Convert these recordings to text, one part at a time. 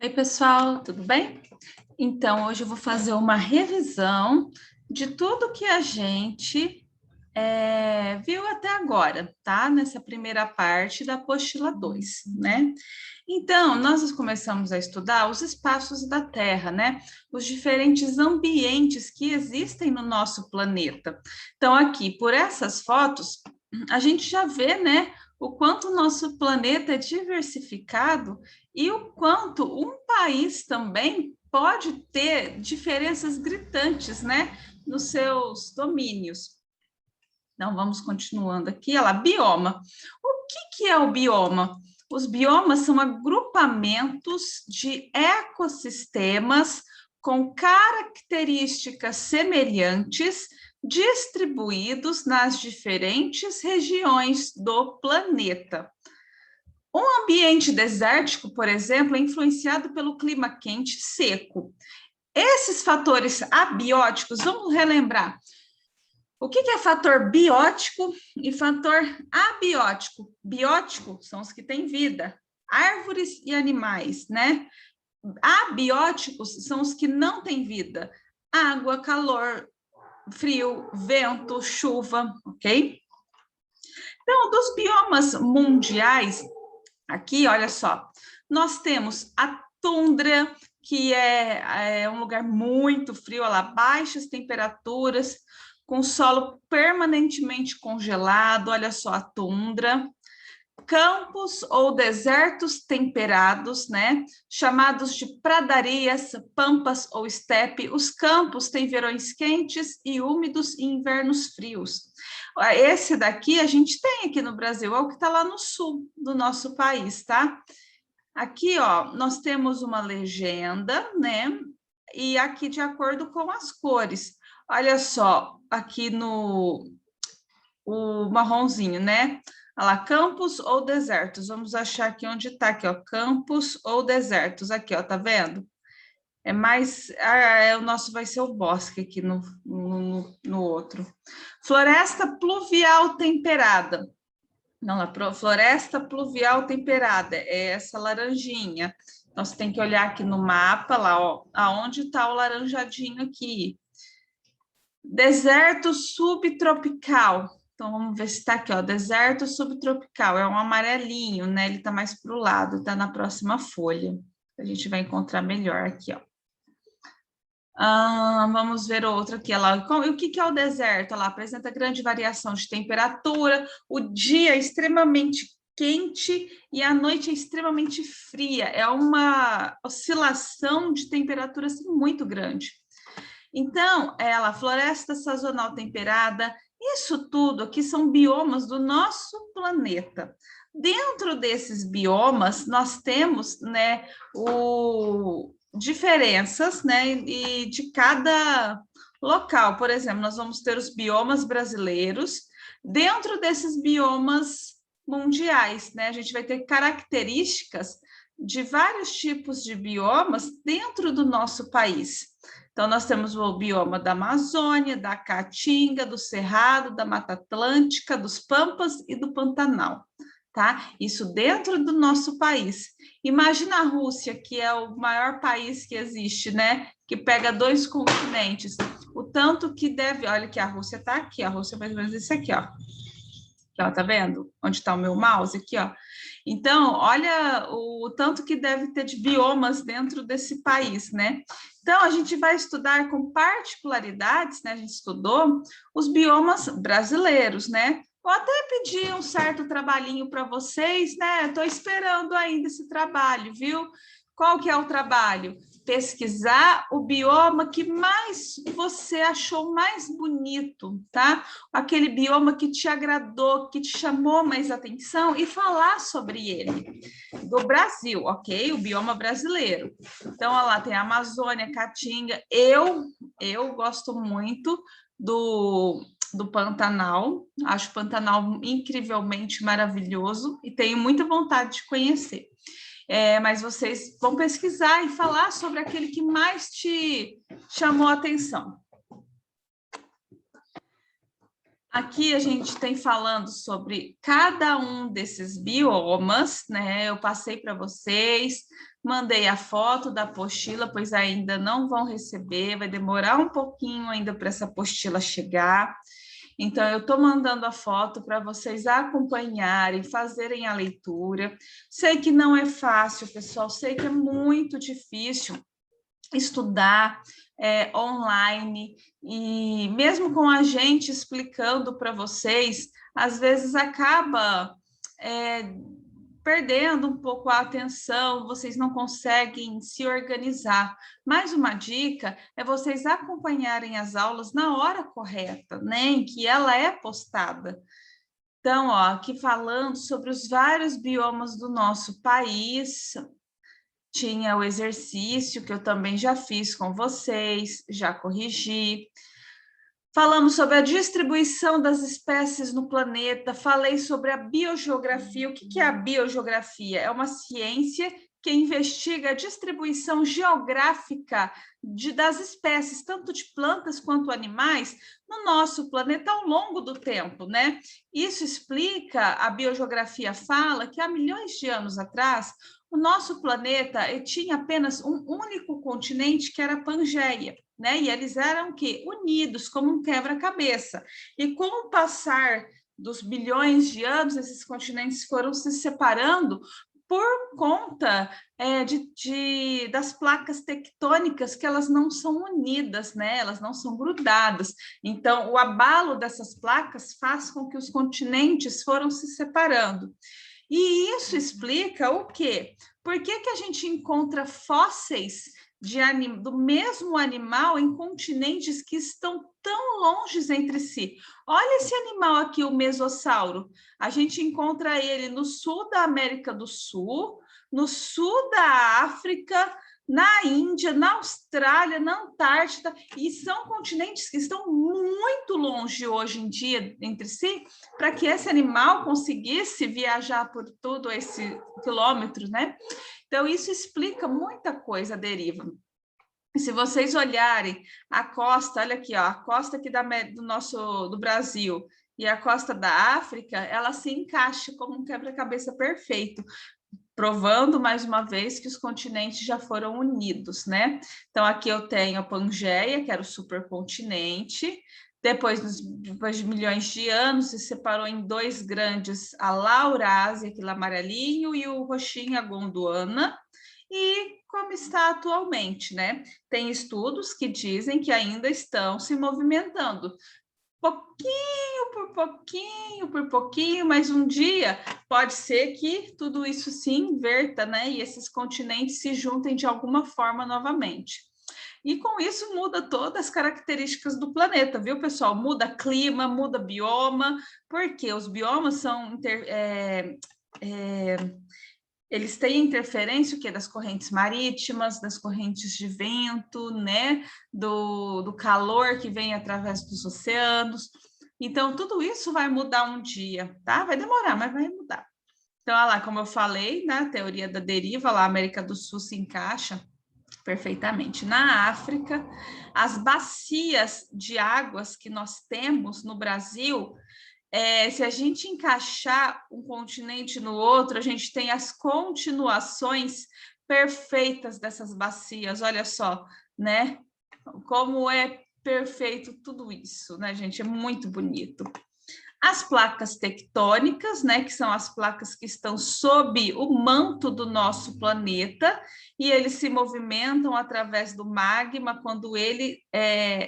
Oi, pessoal, tudo bem? Então, hoje eu vou fazer uma revisão de tudo que a gente viu até agora, tá? Nessa primeira parte da apostila 2, né? Então, nós começamos a estudar os espaços da Terra, né? Os diferentes ambientes que existem no nosso planeta. Então, aqui, por essas fotos, a gente já vê, né, o quanto o nosso planeta é diversificado e o quanto um país também pode ter diferenças gritantes, né, nos seus domínios. Então, vamos continuando aqui. Olha lá, bioma. O que é o bioma? Os biomas são agrupamentos de ecossistemas com características semelhantes, distribuídos nas diferentes regiões do planeta. Um ambiente desértico, por exemplo, é influenciado pelo clima quente e seco. Esses fatores abióticos, vamos relembrar. O que é fator biótico e fator abiótico? Biótico são os que têm vida, árvores e animais, né? Abióticos são os que não têm vida, água, calor, frio, vento, chuva, ok? Então, dos biomas mundiais, aqui, olha só, nós temos a tundra, que é um lugar muito frio, olha lá, baixas temperaturas, com solo permanentemente congelado, olha só a tundra. Campos ou desertos temperados, né? Chamados de pradarias, pampas ou estepe. Os campos têm verões quentes e úmidos e invernos frios. Esse daqui a gente tem aqui no Brasil, é o que está lá no sul do nosso país, tá? Aqui, ó, nós temos uma legenda, né? E aqui de acordo com as cores. Olha só, aqui no o marronzinho, né? Olha lá, campos ou desertos. Vamos achar aqui onde está, aqui, ó, campos ou desertos. Aqui, ó, tá vendo? É mais, o nosso vai ser o bosque aqui no outro. Floresta pluvial temperada. Não, a floresta pluvial temperada é essa laranjinha. Então, você tem que olhar aqui no mapa, lá, ó, aonde está o laranjadinho aqui. Deserto subtropical. Então, vamos ver se está aqui, ó, deserto subtropical. É um amarelinho, né? Ele está mais para o lado, está na próxima folha. A gente vai encontrar melhor aqui, ó. Vamos ver outro aqui, lá. O que é o deserto? Lá apresenta grande variação de temperatura, o dia é extremamente quente e a noite é extremamente fria. É uma oscilação de temperatura assim, muito grande. Então, ela, floresta sazonal temperada, isso tudo aqui são biomas do nosso planeta. Dentro desses biomas, nós temos, né, diferenças, né, e de cada local. Por exemplo, nós vamos ter os biomas brasileiros, dentro desses biomas mundiais, né, a gente vai ter características de vários tipos de biomas dentro do nosso país. Então, nós temos o bioma da Amazônia, da Caatinga, do Cerrado, da Mata Atlântica, dos Pampas e do Pantanal, tá? Isso dentro do nosso país. Imagina a Rússia, que é o maior país que existe, né? Que pega 2 continentes. O tanto que deve... Olha que a Rússia está aqui, a Rússia é mais ou menos isso aqui, ó. Aqui, ó, tá vendo? Onde está o meu mouse? Aqui, ó. Então, olha o tanto que deve ter de biomas dentro desse país, né? Então, a gente vai estudar com particularidades, né? A gente estudou os biomas brasileiros, né? Eu até pedi um certo trabalhinho para vocês, né? Estou esperando ainda esse trabalho, viu? Qual que é o trabalho? Pesquisar o bioma que mais você achou mais bonito, tá? Aquele bioma que te agradou, que te chamou mais atenção e falar sobre ele. Do Brasil, ok? O bioma brasileiro. Então, olha lá, tem a Amazônia, Caatinga. Eu gosto muito do Pantanal. Acho o Pantanal incrivelmente maravilhoso e tenho muita vontade de conhecer. Mas vocês vão pesquisar e falar sobre aquele que mais te chamou a atenção. Aqui a gente tem falando sobre cada um desses biomas, né? Eu passei para vocês, mandei a foto da apostila, pois ainda não vão receber, vai demorar um pouquinho ainda para essa apostila chegar. Então, eu estou mandando a foto para vocês acompanharem, fazerem a leitura. Sei que não é fácil, pessoal, sei que é muito difícil estudar online, e mesmo com a gente explicando para vocês, às vezes acaba perdendo um pouco a atenção, vocês não conseguem se organizar. Mais uma dica é vocês acompanharem as aulas na hora correta, né, em que ela é postada. Então, ó, aqui falando sobre os vários biomas do nosso país, tinha o exercício que eu também já fiz com vocês, já corrigi. Falamos sobre a distribuição das espécies no planeta, falei sobre a biogeografia. O que é a biogeografia? É uma ciência que investiga a distribuição geográfica das espécies, tanto de plantas quanto animais, no nosso planeta ao longo do tempo, né? Isso explica, a biogeografia fala que há milhões de anos atrás, o nosso planeta tinha apenas um único continente, que era a Pangeia, né? E eles eram o quê? Unidos, como um quebra-cabeça. E com o passar dos bilhões de anos, esses continentes foram se separando por conta das placas tectônicas, que elas não são unidas, né? Elas não são grudadas. Então, o abalo dessas placas faz com que os continentes foram se separando. E isso explica o quê? Por que a gente encontra fósseis do mesmo animal em continentes que estão tão longe entre si? Olha esse animal aqui, o mesossauro. A gente encontra ele no sul da América do Sul, no sul da África, na Índia, na Austrália, na Antártida, e são continentes que estão muito longe hoje em dia entre si, para que esse animal conseguisse viajar por todo esse quilômetro, né? Então, isso explica muita coisa, a deriva. E se vocês olharem a costa, olha aqui, ó, a costa aqui do Brasil e a costa da África, ela se encaixa como um quebra-cabeça perfeito, provando mais uma vez que os continentes já foram unidos, né? Então, aqui eu tenho a Pangeia, que era o supercontinente. Depois de milhões de anos, se separou em dois grandes, a Laurásia, aquele amarelinho, e o roxinho, a Gondwana. E como está atualmente, né? Tem estudos que dizem que ainda estão se movimentando, pouquinho por pouquinho, mas um dia pode ser que tudo isso se inverta, né? E esses continentes se juntem de alguma forma novamente. E com isso muda todas as características do planeta, viu, pessoal? Muda clima, muda bioma, porque os biomas são eles têm interferência o quê? Das correntes marítimas, das correntes de vento, né? Do calor que vem através dos oceanos. Então, tudo isso vai mudar um dia, tá? Vai demorar, mas vai mudar. Então, olha lá, como eu falei, na teoria da deriva, lá a América do Sul se encaixa perfeitamente. Na África, as bacias de águas que nós temos no Brasil, se a gente encaixar um continente no outro, a gente tem as continuações perfeitas dessas bacias. Olha só, né? Como é perfeito tudo isso, né, gente? É muito bonito. As placas tectônicas, né, que são as placas que estão sob o manto do nosso planeta, e eles se movimentam através do magma. Quando ele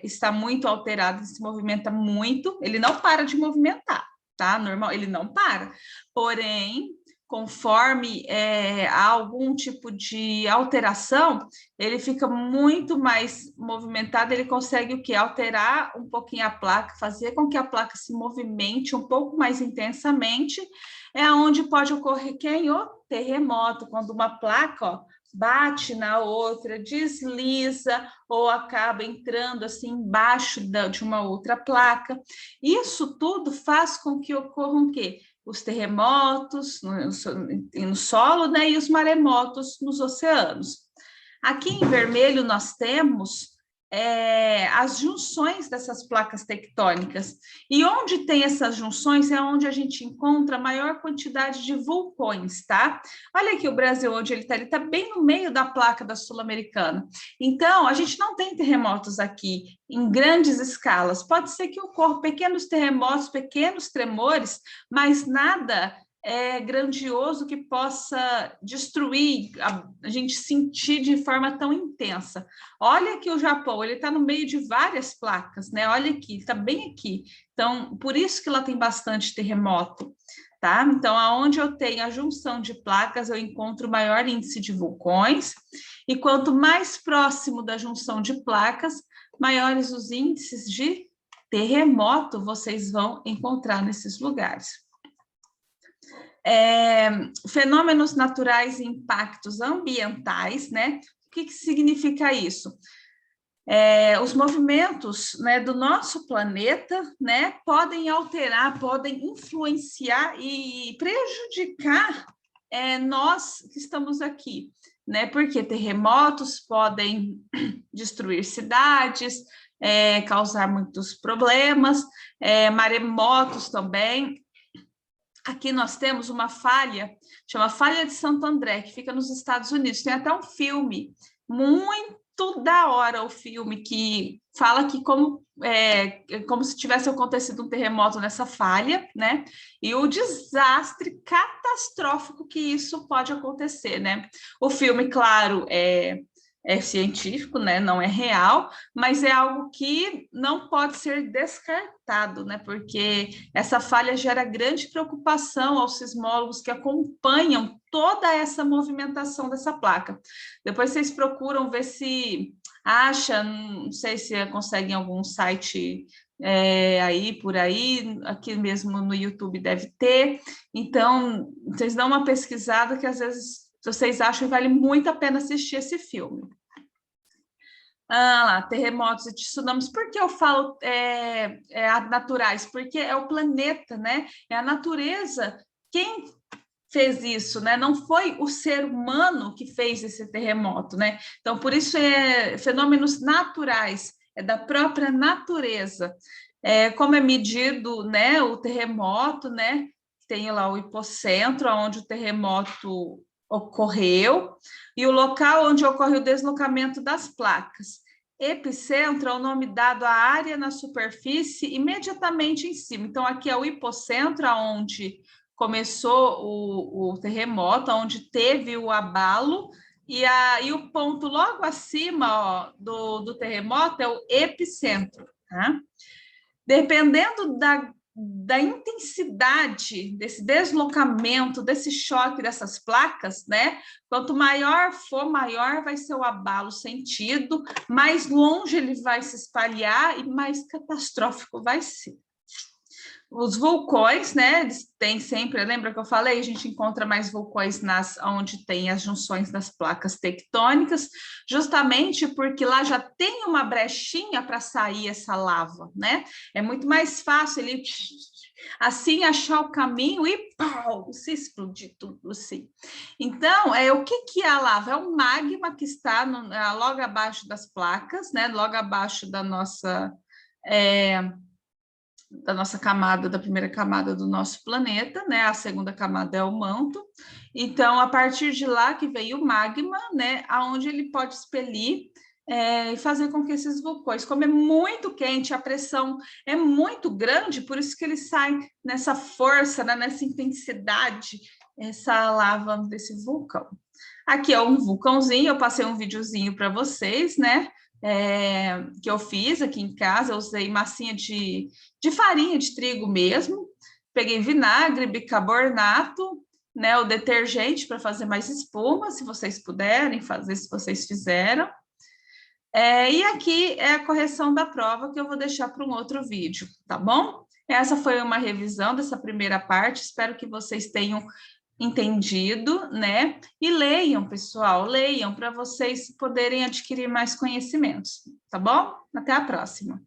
está muito alterado, ele se movimenta muito, ele não para de movimentar, tá? Normal, ele não para. Porém, conforme há algum tipo de alteração, ele fica muito mais movimentado, ele consegue o quê? Alterar um pouquinho a placa, fazer com que a placa se movimente um pouco mais intensamente, é onde pode ocorrer quem? O terremoto, quando uma placa, ó, bate na outra, desliza ou acaba entrando assim embaixo de uma outra placa. Isso tudo faz com que ocorram o quê? Os terremotos no solo, né, e os maremotos nos oceanos. Aqui em vermelho nós temos as junções dessas placas tectônicas. E onde tem essas junções é onde a gente encontra a maior quantidade de vulcões, tá? Olha aqui o Brasil, onde ele está bem no meio da placa da Sul-Americana. Então, a gente não tem terremotos aqui em grandes escalas. Pode ser que ocorram pequenos terremotos, pequenos tremores, mas nada grandioso que possa destruir, a gente sentir de forma tão intensa. Olha aqui o Japão, ele está no meio de várias placas, né? Olha aqui, está bem aqui. Então, por isso que lá tem bastante terremoto, tá? Então, aonde eu tenho a junção de placas, eu encontro maior índice de vulcões, e quanto mais próximo da junção de placas, maiores os índices de terremoto vocês vão encontrar nesses lugares. Fenômenos naturais e impactos ambientais, né? O que significa isso? Os movimentos, né, do nosso planeta, né, podem alterar, podem influenciar e prejudicar nós que estamos aqui, né? Porque terremotos podem destruir cidades, causar muitos problemas, maremotos também. Aqui nós temos uma falha, chama Falha de Santo André, que fica nos Estados Unidos. Tem até um filme, muito da hora o filme, que fala que como se tivesse acontecido um terremoto nessa falha, né? E o desastre catastrófico que isso pode acontecer, né? O filme, claro, é científico, né? Não é real, mas é algo que não pode ser descartado, né? Porque essa falha gera grande preocupação aos sismólogos que acompanham toda essa movimentação dessa placa. Depois vocês procuram ver se acha, não sei se conseguem algum site aí por aí, aqui mesmo no YouTube deve ter. Então, vocês dão uma pesquisada que às vezes vocês acham que vale muito a pena assistir esse filme. Lá, terremotos e tsunamis. Por que eu falo naturais? Porque é o planeta, né? É a natureza. Quem fez isso, né? Não foi o ser humano que fez esse terremoto, né? Então, por isso fenômenos naturais, é da própria natureza. Como é medido, né? O terremoto, né? Tem lá o hipocentro, onde o terremoto ocorreu, e o local onde ocorre o deslocamento das placas. Epicentro é o nome dado à área na superfície imediatamente em cima. Então, aqui é o hipocentro, onde começou o terremoto, onde teve o abalo, e o ponto logo acima do terremoto é o epicentro. Tá? Dependendo da intensidade desse deslocamento, desse choque dessas placas, né? Quanto maior for, maior vai ser o abalo sentido, mais longe ele vai se espalhar e mais catastrófico vai ser. Os vulcões, né? Eles têm sempre, lembra que eu falei? A gente encontra mais vulcões onde tem as junções das placas tectônicas, justamente porque lá já tem uma brechinha para sair essa lava, né? É muito mais fácil ele assim achar o caminho e pau, se explodir tudo assim. Então, o que é a lava? É o magma que está logo abaixo das placas, né? Logo abaixo da nossa camada, da primeira camada do nosso planeta, né? A segunda camada é o manto. Então, a partir de lá que veio o magma, né? Aonde ele pode expelir e fazer com que esses vulcões, como é muito quente, a pressão é muito grande, por isso que ele sai nessa força, né? Nessa intensidade, essa lava desse vulcão. Aqui é um vulcãozinho, eu passei um videozinho para vocês, né? Que eu fiz aqui em casa, eu usei massinha de farinha de trigo mesmo, peguei vinagre, bicarbonato, né, o detergente para fazer mais espuma, se vocês puderem fazer, se vocês fizeram. E aqui é a correção da prova que eu vou deixar para um outro vídeo, tá bom? Essa foi uma revisão dessa primeira parte, espero que vocês tenham entendido, né? E leiam, pessoal, leiam para vocês poderem adquirir mais conhecimentos, tá bom? Até a próxima.